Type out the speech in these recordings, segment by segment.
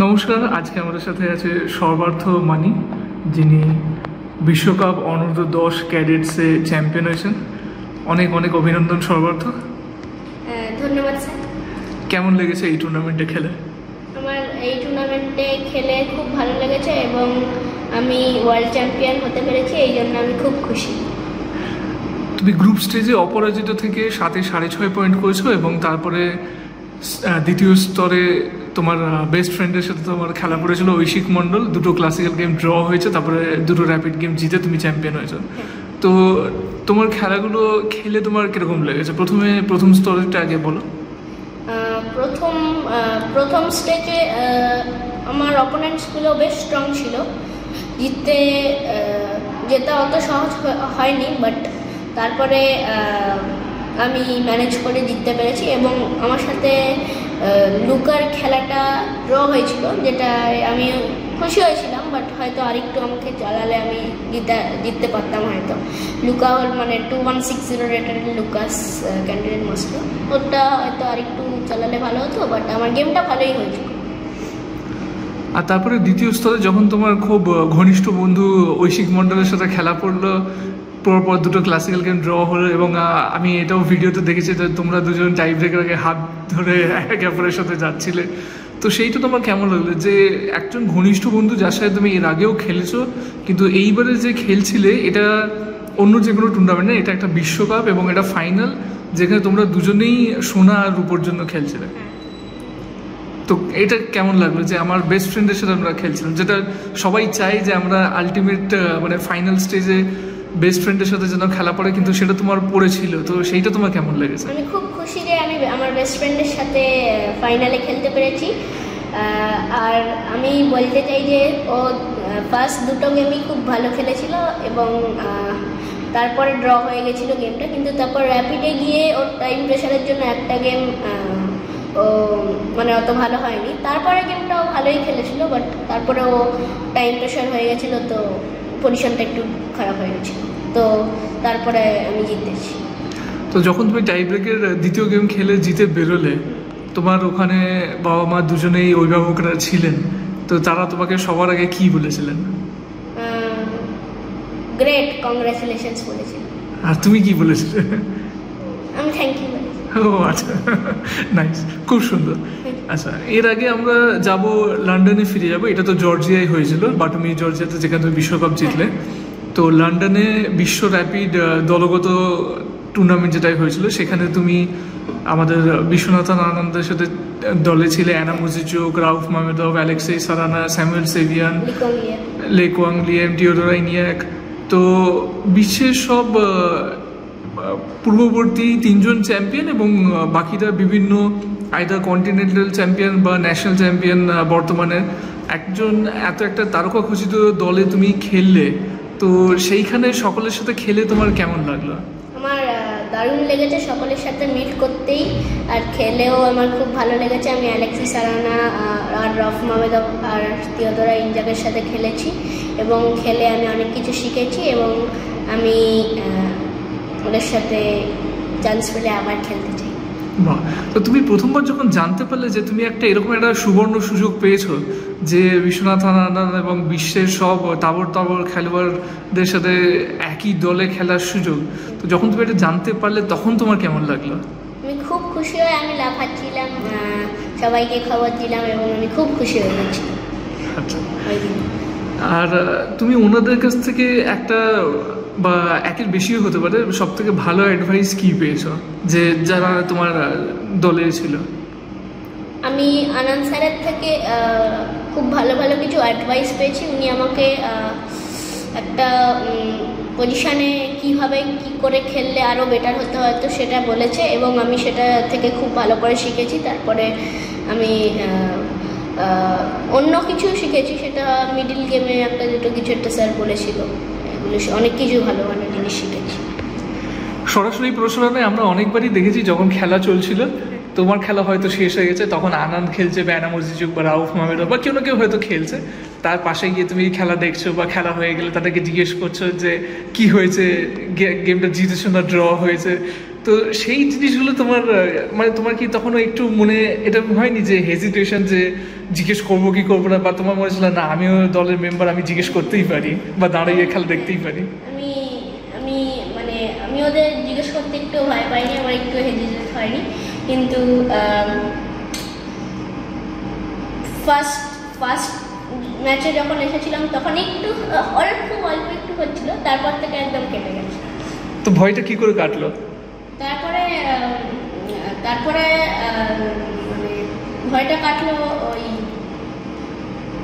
নমস্কার, আজকে আমাদের সাথে আছে সর্বার্থ মানি, যিনি বিশ্বকাপ অনূর্ধ্ব-10 ক্যাডেটসে চ্যাম্পিয়ন হয়েছেন। অনেক অনেক অভিনন্দন সর্বার্থ। ধন্যবাদ স্যার। কেমন লেগেছে এই টুর্নামেন্টে খেলে? আমার এই টুর্নামেন্টে খেলে খুব ভালো লেগেছে এবং আমি ওয়ার্ল্ড চ্যাম্পিয়ন হতে পেরেছি, এই জন্য আমি খুব খুশি। তুমি গ্রুপ স্টেজে অপরাজিত থেকে 7-এ 6.5 পয়েন্ট করেছো এবং তারপরে দ্বিতীয় স্তরে তোমার বেস্ট ফ্রেন্ডের সাথে তোমার খেলা পড়েছিল ঐশিক মণ্ডল। দুটো ক্লাসিক্যাল গেম ড্র হয়েছে, তারপরে দুটো র্যাপিড গেম জিতে তুমি চ্যাম্পিয়ন হয়েছো। তো তোমার খেলাগুলো খেলে তোমার কিরকম লেগেছে? প্রথম স্তরটা আগে বলো। প্রথম স্টেজে আমার অপোনেন্টসগুলো বেশ স্ট্রং ছিল, যেটা অত সহজ হয়নি, বাট তারপরে আমি ম্যানেজ করে জিততে পেরেছি এবং আমার সাথে লুকার খেলাটা ড্র হয়েছিল, যেটা আমি খুশি হয়েছিলাম, বাট হয়তো আরেকটু আমাকে চালালে আমি জিততে পারতাম হয়তো। লুকা মানে 2160 রেটেড লুকাস ক্যান্ডিডেট মস্কো, ওটা হয়তো আরেকটু চালালে ভালো হতো, বাট আমার গেমটা ভালোই হয়েছিল। আর তারপরে দ্বিতীয় স্তরে যখন তোমার খুব ঘনিষ্ঠ বন্ধু ঐশিক মণ্ডলের সাথে খেলা পড়লো, পরপর দুটো ক্লাসিক্যাল গেম ড্র হলো এবং আমি এটাও ভিডিওতে দেখেছি যে তোমরা দুজন টাই ব্রেকের আগে হাত ধরে একে অপরের সাথে যাচ্ছিলে। তো সেইটা তোমার কেমন লাগলো যে একজন ঘনিষ্ঠ বন্ধু যার সাথে তুমি এর আগেও খেলেছো, কিন্তু এইবারে যে খেলছিলে এটা অন্য যে কোনো টুর্নামেন্ট না, এটা একটা বিশ্বকাপ এবং এটা ফাইনাল, যেখানে তোমরা দুজনেই সোনা আর রূপোর জন্য খেলছিলে। তো এটা কেমন লাগলো যে আমার বেস্ট ফ্রেন্ডের সাথে আমরা খেলছিলাম, যেটা সবাই চাই যে আমরা আলটিমেট মানে ফাইনাল স্টেজে বেস্ট ফ্রেন্ডের সাথে যেন খেলা পড়ে, কিন্তু সেটা তোমার পড়েছিল। তো সেইটা তোমার কেমন লেগেছে? আমি খুব খুশি যে আমি আমার বেস্ট ফ্রেন্ডের সাথে ফাইনালে খেলতে পেরেছি। আর আমি বলতে চাই যে ও ফার্স্ট দুটো গেমই খুব ভালো খেলেছিল এবং তারপরে ড্র হয়ে গেছিলো গেমটা, কিন্তু তারপর র্যাপিডে গিয়ে ওর টাইম প্রেশারের জন্য একটা গেম ও মানে অত ভালো হয়নি। তারপরে গেমটাও ভালোই খেলেছিল, বাট তারপরে ও টাইম প্রেশার হয়ে গেছিলো, তো পজিশনটা একটু খারাপ হয়ে গেছিল, তো তারপরে আমি জিতেছি। তো যখন তুমি টাই ব্রেকের দ্বিতীয় গেম খেলে জিতে বেরোলে, তোমার ওখানে বাবা মা দুজনেই অভিভাবকরা ছিলেন, তো তারা তোমাকে সবার আগে কি বলেছিলেন? গ্রেট, কংগ্রাচুলেশনস বলেছিলেন। আর তুমি কি বলেছিলে? আমি থ্যাংক ইউ বলেছি। ও আচ্ছা, নাইস, খুব সুন্দর। আচ্ছা, এর আগে আমরা যাব লন্ডনে, ফিরে যাব। এটা তো জর্জিয়ায় হয়েছিল, বাটুমি জর্জিয়াতে, যেখানে তুমি বিশ্বকাপ জিতলে। তো লন্ডনে বিশ্ব র্যাপিড দলগত টুর্নামেন্ট যেটাই হয়েছিল, সেখানে তুমি আমাদের বিশ্বনাথন আনন্দের সাথে দলে ছিলে। Anna মুজিচুক, Rauf মাহমেদভ, Alexei সারানা, Samuel Sevian, লে কোয়াং লিয়েম, টিওডোরা ইনিয়াক। তো বিশ্বের সব পূর্ববর্তী 3জন চ্যাম্পিয়ন এবং বাকিরা বিভিন্ন আইদার কন্টিনেন্টাল চ্যাম্পিয়ন বা ন্যাশনাল চ্যাম্পিয়ন বর্তমানে একজন এত একটা তারকা খচিত দলে তুমি খেললে, তো সেইখানে সকলের সাথে খেলে তোমার কেমন লাগলো? আমার দারুণ লেগেছে সকলের সাথে মিট করতেই, আর খেলেও আমার খুব ভালো লেগেছে। আমি অ্যালেক্সি সারানা আর রাউফ মাহমেদভ আর টিওডোরা ইনিয়াকের সাথে খেলেছি এবং খেলে আমি অনেক কিছু শিখেছি এবং আমি ওদের সাথে চান্স পেলে আবার খেলতে চাই। বাহ! তো তুমি প্রথমবার যখন জানতে পারলে যে তুমি একটা এরকম একটা সুবর্ণ সুযোগ পেয়েছো যে বিশ্বনাথন আনন্দ এবং বিশ্বের সব তাবর খেলোয়াড়দের সাথে একই দলে খেলার সুযোগ, তো যখন তুমি এটা জানতে পারলে তখন তোমার কেমন লাগলো? আমি খুব খুশি হয়ে আমি লাফাচ্ছিলাম, সবাইকে খবর দিলাম এবং আমি খুব খুশি হয়ে গেছিলাম। আচ্ছা, আর তুমি ওনাদের কাছ থেকে একটা বা একের বেশিও হতে পারে, সব থেকে ভালো অ্যাডভাইস কি পেয়েছো যে যারা তোমার দলে ছিল? আমি আনন্দ স্যারের থেকে খুব ভালো ভালো কিছু অ্যাডভাইস পেয়েছি। উনি আমাকে একটা পজিশানে কীভাবে কী করে খেললে আরও বেটার হতে হয়তো সেটা বলেছে এবং আমি সেটা থেকে খুব ভালো করে শিখেছি। তারপরে আমি অন্য কিছু শিখেছি, সেটা মিডিল গেমে একটা দুটো কিছু একটা স্যার বলেছিল, এগুলো অনেক কিছু ভালো ভালো জিনিস শিখেছি। সরাসরি প্রসারণে আমরা অনেকবারই দেখেছি যখন খেলা চলছিল, তোমার খেলা হয়তো শেষ হয়ে গেছে, তখন আনন্দ খেলছে বা অ্যানা মুজিচুক বা রাউফ মাহমেদভ বা কেউ না কেউ হয়তো খেলছে, তার পাশে গিয়ে তুমি খেলা দেখছো বা খেলা হয়ে গেলে তাদেরকে জিজ্ঞেস করছো যে কি হয়েছে, গেমটা জিতেছো না ড্র হয়েছে। তো সেই জিনিসগুলো তোমার মানে তোমার কি তখনও একটু মনে এটা হয়নি যে হেজিটেশন, যে জিজ্ঞেস করবো কি করবো না, বা তোমার মনে ছিল না আমিও দলের মেম্বার, আমি জিজ্ঞেস করতেই পারি বা দাঁড়িয়ে খেলা দেখতেই পারি? আমি আমি মানে আমি ওদের জিজ্ঞেস করতে একটু ভয় পাইনি, আমার একটু হেজিটেট হয়নি, কিন্তু ফার্স্ট ম্যাচে যখন এসেছিলাম তখন একটু খুব অল্প একটু হচ্ছিল, তারপর থেকে একদম কেটে গেছে। তো ভয়টা কি করে কাটলো? তারপরে তারপরে মানে ভয়টা কাটলো, ওই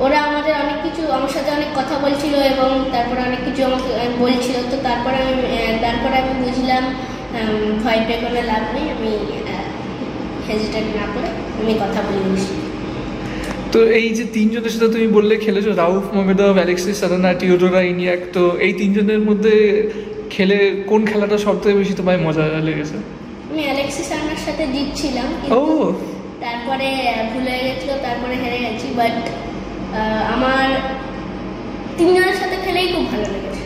ওরা আমাদের অনেক কিছু, আমার সাথে অনেক কথা বলছিল এবং তারপরে অনেক কিছু আমাকে বলছিল। তো তারপরে আমি বুঝলাম ভয় পেয়ে কোনো লাভ নেই, আমি হেজিটেট না করে আমি কথা বলে বসি। তো এই যে তিনজনের সাথে তুমি বললে খেলেছো, রাউফ মোহামেডভ, অ্যালেক্সিস সারানা, টিওডোরা ইনিয়াক, তো এই তিনজনের মধ্যে খেলে কোন খেলাটা সবথেকে বেশি তোমায় মজা লেগেছে? আমি অ্যালেক্সিস সারানার সাথে জিতছিলাম, ও তারপরে ভুলে গেছিল, তারপরে হেরে গেছি, বাট আমার তিনজনের সাথে খেলেই খুব ভালো লেগেছে।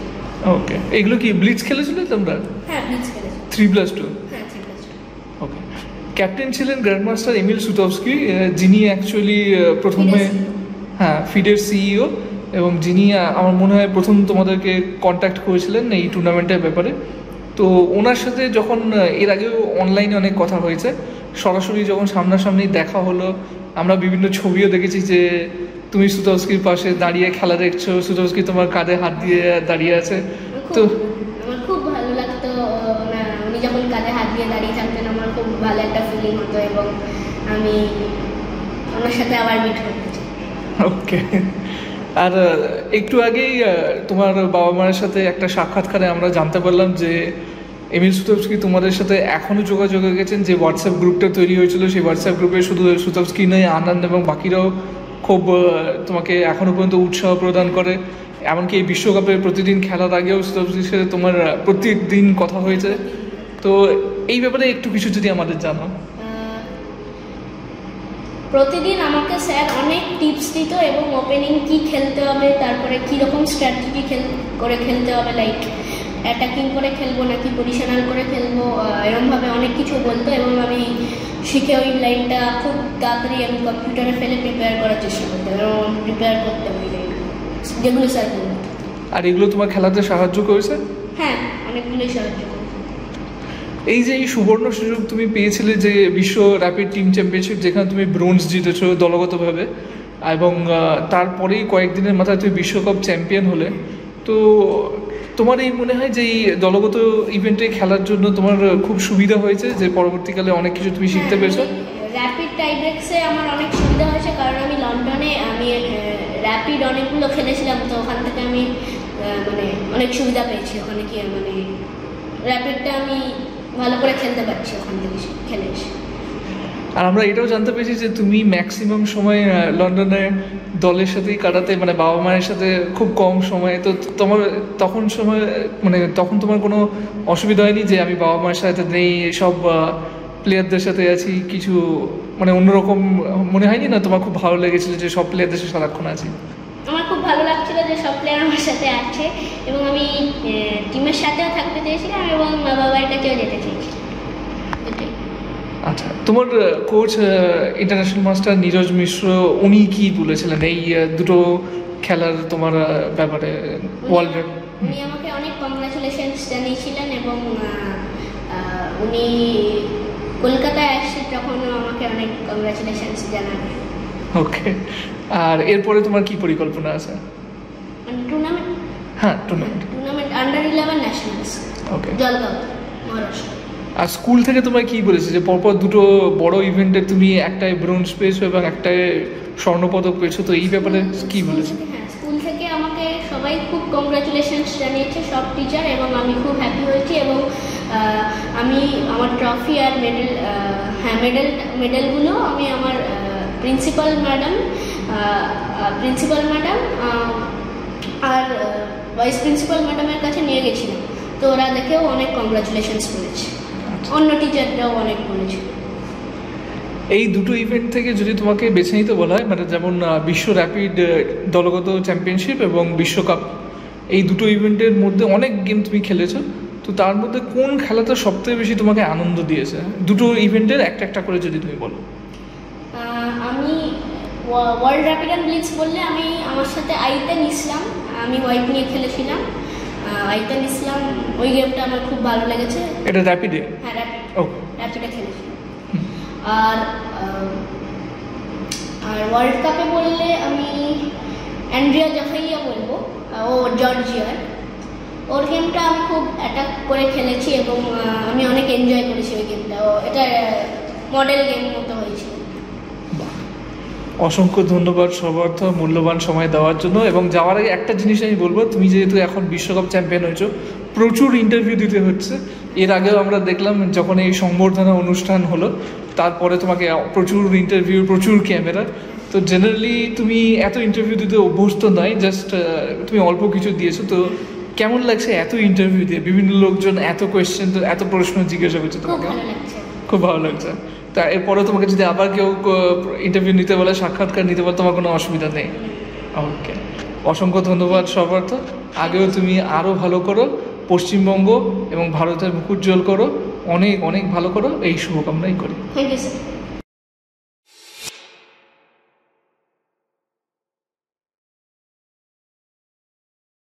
ওকে, এগুলো কি ব্লিটজ খেলেছিলে তোমরা? হ্যাঁ, ব্লিটজ খেলেছি। 3+2? হ্যাঁ, 3+2। ওকে। ক্যাপ্টেন ছিলেন গ্র্যান্ডমাস্টার এমিল সুতোভস্কি, যিনি অ্যাকচুয়ালি প্রথমে ফিডের সিইও, এবং যিনি আমার মনে হয় প্রথম তোমাদেরকে কন্ট্যাক্ট করেছিলেন এই টুর্নামেন্টের ব্যাপারে। তো ওনার সাথে যখন এর আগেও অনলাইনে অনেক কথা হয়েছে, সরাসরি যখন সামনাসামনি দেখা হলো, আমরা বিভিন্ন ছবিও দেখেছি যে তুমি সুতোভস্কির পাশে দাঁড়িয়ে খেলা দেখছো, সুতোভস্কি তোমার কাঁধে হাত দিয়ে দাঁড়িয়ে আছে। তো আমার খুব ভালো লাগতো, উনি যখন কাঁধে হাত দিয়ে দাঁড়িয়ে থাকতেন আমার খুব ভালো একটা ফিলিং হতো, এবং আমি ওনার সাথে আবার মিট করতে চাই। ওকে। আর একটু আগেই তোমার বাবা মায়ের সাথে একটা সাক্ষাৎকারে আমরা জানতে পারলাম যে এমিল সুতোভস্কি তোমাদের সাথে এখনও যোগাযোগে গেছেন। যে হোয়াটসঅ্যাপ গ্রুপটা তৈরি হয়েছিল, সেই হোয়াটসঅ্যাপ গ্রুপে শুধু সুতোভস্কি নয়, আনন্দ এবং বাকিরাও খুব তোমাকে এখনও পর্যন্ত উৎসাহ প্রদান করে। এমনকি এই বিশ্বকাপে প্রতিদিন খেলার আগেও সুতোভস্কির সাথে তোমার প্রত্যেকদিন কথা হয়েছে। তো এই ব্যাপারে একটু কিছু যদি আমাদের জানো। প্রতিদিন আমাকে স্যার অনেক টিপস দিত, এবং ওপেনিং কি খেলতে হবে, তারপরে কীরকম স্ট্র্যাটেজি করে খেলতে হবে, লাইক অ্যাটাকিং করে খেলবো নাকি পজিশনাল করে খেলবো, এরকমভাবে অনেক কিছু বলতো, এবং আমি শিখে ওই লাইনটা খুব তাড়াতাড়ি আমি কম্পিউটারে ফেলে প্রিপেয়ার করার চেষ্টা করতাম, এবং প্রিপেয়ার করতাম ওই লাইন যেগুলো স্যার বলতো। আর এগুলো তোমার খেলাতে সাহায্য করেছে? হ্যাঁ, অনেকগুলোই সাহায্য করেছে। এই যে এই সুবর্ণ সুযোগ তুমি পেয়েছিলে যে বিশ্ব র্যাপিড টিম চ্যাম্পিয়নশিপ, যেখানে তুমি ব্রোঞ্জ জিতেছো দলগতভাবে, এবং তারপরেই কয়েকদিনের মাথায় তুমি বিশ্বকাপ চ্যাম্পিয়ন হলে, তো তোমার এই মনে হয় যে এই দলগত ইভেন্টে খেলার জন্য তোমার খুব সুবিধা হয়েছে, যে পরবর্তীকালে অনেক কিছু তুমি শিখতে পেরেছো? র্যাপিড টাইব্রেক্সে আমার অনেক সুবিধা হয়েছে, কারণ আমি লন্ডনে র্যাপিড অনেকগুলো খেলেছিলাম, তো ওখান থেকে আমি মানে অনেক সুবিধা পেয়েছি। ওখানে কি মানে র্যাপিডটা আমি ভালো করে খেলতে পারছি ওখান থেকে খেলে এসে। আর আমরা এটাও জানতে পেরেছি যে তুমি ম্যাক্সিমাম সময় লন্ডনে দলের সাথেই কাটাতে, মানে বাবা মায়ের সাথে খুব কম সময়। তো তোমার তখন তোমার কোনো অসুবিধা হয়নি যে আমি বাবা মায়ের সাথে নেই, সব প্লেয়ারদের সাথে আছি, কিছু মানে অন্যরকম মনে হয়নি? না তোমার খুব ভালো লেগেছিল যে সব প্লেয়ারদের সাথে সারাক্ষণ আছি? আমার খুব ভালো লাগছিল যে সব প্লেয়ার আমার সাথে আছে, এবং আমি টিমের সাথেও থাকতে চেয়েছিলাম, এবং বাবার কাছেও যেতে চেয়েছিলাম। আচ্ছা, তোমার কোচ ইন্টারন্যাশনাল মাস্টার নীরজ মিশ্র, উনি কি বলেছিলেন এই দুটো খেলার তোমার ব্যাপারে? উনি আমাকে অনেক কংগ্রাচুলেশনস জানিয়েছিলেন, এবং উনি কলকাতায় আসছে তখন আমাকে অনেক কংগ্রাচুলেশনস জানাবেন। ওকে। আর এরপরে তোমার কি পরিকল্পনা আছে? টুর্নামেন্ট? হ্যাঁ, টুর্নামেন্ট আন্ডার 11 ন্যাশনালস। ওকে, জলগাঁও, মহারাষ্ট্র। আর স্কুল থেকে তোমায় কি বলেছে যে পরপর দুটো বড় ইভেন্টে তুমি একটায় ব্রোঞ্জ পেয়েছো এবং একটায় স্বর্ণপদক পেয়েছো, তো এই ব্যাপারে কি বলেছে? হ্যাঁ, স্কুল থেকে আমাকে সবাই খুব কংগ্রাচুলেশনস জানিয়েছে, সব টিচার, এবং আমি খুব হ্যাপি হয়েছি। এবং আমি আমার ট্রফি আর মেডেলগুলো আমি আমার প্রিন্সিপাল ম্যাডাম আর ভাইস প্রিন্সিপাল ম্যাডামের কাছে নিয়ে গেছিলাম, তো ওরা দেখেও অনেক কংগ্রাচুলেশনস বলেছে, অন্য টিচাররাও অনেক বলেছে। এই দুটো ইভেন্ট থেকে যদি তোমাকে বেছে নিতে বলা হয়, মানে যেমন বিশ্ব র্যাপিড দলগত চ্যাম্পিয়নশিপ এবং বিশ্বকাপ, এই দুটো ইভেন্টের মধ্যে অনেক গেম তুমি খেলেছো, তো তার মধ্যে কোন খেলাটা সবথেকে বেশি তোমাকে আনন্দ দিয়েছে? দুটো ইভেন্টের একটা একটা করে যদি তুমি বলো। আমি ওয়ার্ল্ড র্যাপিড অ্যান্ড ব্লিটজ বললে আমি আমার সাথে আইতেন ইসলাম, আমি হোয়াইট নিয়ে খেলেছিলাম। আইতেন ইসলাম ওই গেমটা আমার খুব ভালো লেগেছে। এটা র্যাপিডে? হ্যাঁ র্যাপিডে খেলেছিলাম। আর ওয়ার্ল্ড কাপে বললে আমি অ্যান্ড্রিয়া জাফাইয়া বলবো, ও জর্জিয়ার। ওর গেমটা আমি খুব অ্যাটাক করে খেলেছি এবং আমি অনেক এনজয় করেছি ওই গেমটা। এটা মডেল গেম মতো হয়েছিল। অসংখ্য ধন্যবাদ সবার তো মূল্যবান সময় দেওয়ার জন্য। এবং যাওয়ার আগে একটা জিনিস আমি বলবো, তুমি যেহেতু এখন বিশ্বকাপ চ্যাম্পিয়ন হয়েছো, প্রচুর ইন্টারভিউ দিতে হচ্ছে। এর আগেও আমরা দেখলাম যখন এই সংবর্ধনা অনুষ্ঠান হলো, তারপরে তোমাকে প্রচুর ইন্টারভিউ, প্রচুর ক্যামেরা। তো জেনারেলি তুমি এত ইন্টারভিউ দিতে অভ্যস্ত নয়, জাস্ট তুমি অল্প কিছু দিয়েছো। তো কেমন লাগছে এত ইন্টারভিউ দিয়ে বিভিন্ন লোকজন এত কোয়েশ্চেন, এত প্রশ্ন জিজ্ঞাসা করছে তোমাকে? খুব ভালো লাগছে। তা এরপরে তোমাকে যদি আবার কেউ ইন্টারভিউ নিতে বলে, সাক্ষাৎকার নিতে বলে, তোমার কোনো অসুবিধা নেই? ওকে, অসংখ্য ধন্যবাদ সবার। তো আগেও তুমি আরও ভালো করো, পশ্চিমবঙ্গ এবং ভারতের মুখ উজ্জ্বল করো, অনেক অনেক ভালো করো, এই শুভকামনাই করি। Thank you sir.